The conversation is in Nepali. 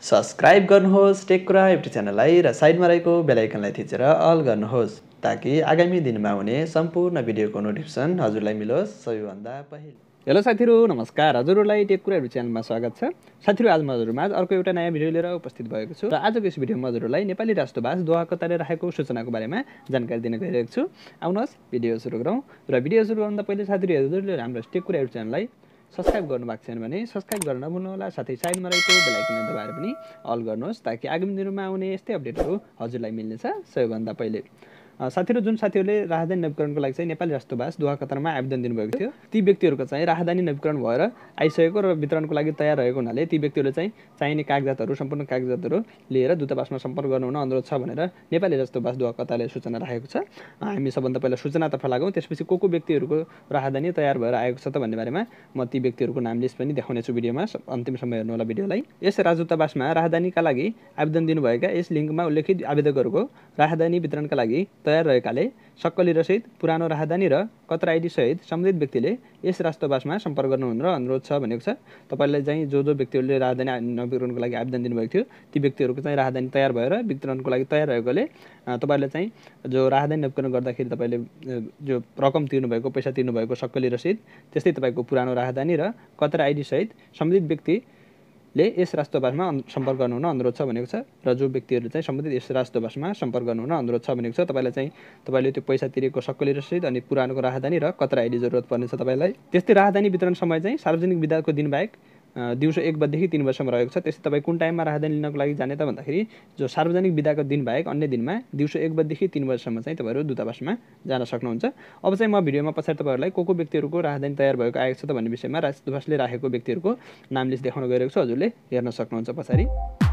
सब्स्क्राइब गर्नुहोस् टेककुरा युट्युब च्यानललाई र साइडमा रहेको बेल आइकनलाई थिचेर अल गर्नुहोस् ताकि आगामी दिनमा हुने सम्पूर्ण भिडियोको नोटिफिकेसन हजुरलाई मिलोस् सबैभन्दा पहिले। हेलो साथीहरु, नमस्कार। हजुरहरूलाई टेककुरा युट्युब च्यानलमा स्वागत छ। साथीहरु, आज म हजुरहरुमा अर्को एउटा नयाँ भिडियो लिएर उपस्थित भएको छु र आजको यस भिडियोमा हजुरहरूलाई नेपाली राष्ट्रभाषा दोहाकताले राखेको सूचनाको बारेमा जानकारी दिन गइरहेको छु। आउनुहोस् भिडियो सुरु गरौँ। र भिडियो सुरु गर्दा पहिले साथीहरु, हजुरले हाम्रो टेककुरा युट्युब च्यानललाई सब्स्क्राइब गर्नुभएको छैन भने सब्स्क्राइब गर्न नभुल्नु होला। साथै साइडमा रहेको बेल आइकन दबाएर पनि अल गर्नुहोस् ताकि आगामी दिनमा आउने यस्तै अपडेटहरू हजुरलाई मिल्नेछ सबैभन्दा पहिले। साथीहरु, जुन साथीहरुले राजधानी नवीकरणको लागि चाहिँ नेपाली राष्ट्रभाषा दोहा कतारमा आवेदन दिनुभएको थियो, ती व्यक्तिहरुको चाहिँ राजधानी नवीकरण भएर आइसकेको र वितरणको लागि तयार रहेको हुनाले ती व्यक्तिहरुले चाहिँ चाहिने कागजातहरू सम्पूर्ण कागजातहरू लिएर दूतावासमा सम्पर्क गर्नुहुन अनुरोध छ भनेर नेपाली राष्ट्रभाषा दोहा कताले सूचना राखेको छ। हामी सबभन्दा पहिला सूचनातर्फ लागौँ, त्यसपछि को व्यक्तिहरुको राजधानी तयार भएर आएको छ त भन्ने बारेमा म ती व्यक्तिहरुको नाम लिस्ट पनि देखाउने छु भिडियोमा। अन्तिमसम्म हेर्नु होला भिडियोलाई। यस राजदूतावासमा राजधानीका लागि आवेदन दिनुभएका यस लिङ्कमा उल्लेखित आवेदकहरूको राजधानी वितरणका लागि तयार रहेकाले सक्कली रसिद, पुरानो राजधानी र कतर आइडी सहित सम्बन्धित व्यक्तिले यस राष्ट्रभाषामा सम्पर्क गर्नुहुन अनुरोध छ भनेको छ। तपाईलाई चाहिँ जो व्यक्तिहरूले राजधानी नवीकरणको लागि आवेदन दिनुभएको थियो ती व्यक्तिहरूको चाहिँ राजधानी तयार भएर वितरणको लागि तयार रहेकोले तपाईले चाहिँ जो राजधानी नवीकरण गर्दाखेरि तपाईले जो रकम तिर्नुभएको, पैसा तिर्नुभएको सक्कली रसिद, त्यस्तै तपाईको पुरानो राजधानी र कतर आइडी सहित सम्बन्धित व्यक्तिले यस राष्ट्रभाषामा सम्पर्क गर्नुहुन अनुरोध छ भनेको छ। र जो व्यक्तिहरू चाहिँ सम्बन्धित यस राष्ट्रभाषामा सम्पर्क गर्नुहुन अनुरोध छ भनेको छ, तपाईले त्यो पैसा तिरेको सक्कली रसिद अनि पुरानोको राजधानी र कतर आइडी जरुरत पर्नेछ तपाईलाई। त्यस्तै राजधानी वितरण समय चाहिँ सार्वजनिक बिदाको दिन बाहेक दिउँसो 1 बजेदेखि 3 बजेसम्म रहेको छ। त्यस्तै तपाईँ कुन टाइममा राजधानी लिनको लागि जाने त भन्दाखेरि जो सार्वजनिक बिदाको दिन बाहेक अन्य दिनमा दिउँसो 1 बजेदेखि 3 बजेसम्म चाहिँ तपाईहरु दूतावासमा जान सक्नुहुन्छ। अब चाहिँ म भिडियोमा पछाडि तपाईहरुलाई को व्यक्तिहरुको राजधानी तयार भएको आएको छ त भन्ने विषयमा राष्ट्रभाषाले राखेको व्यक्तिहरुको नाम लिस्ट देखाउन गइरहेको छु। हजुरले हेर्न सक्नुहुन्छ पछाडि।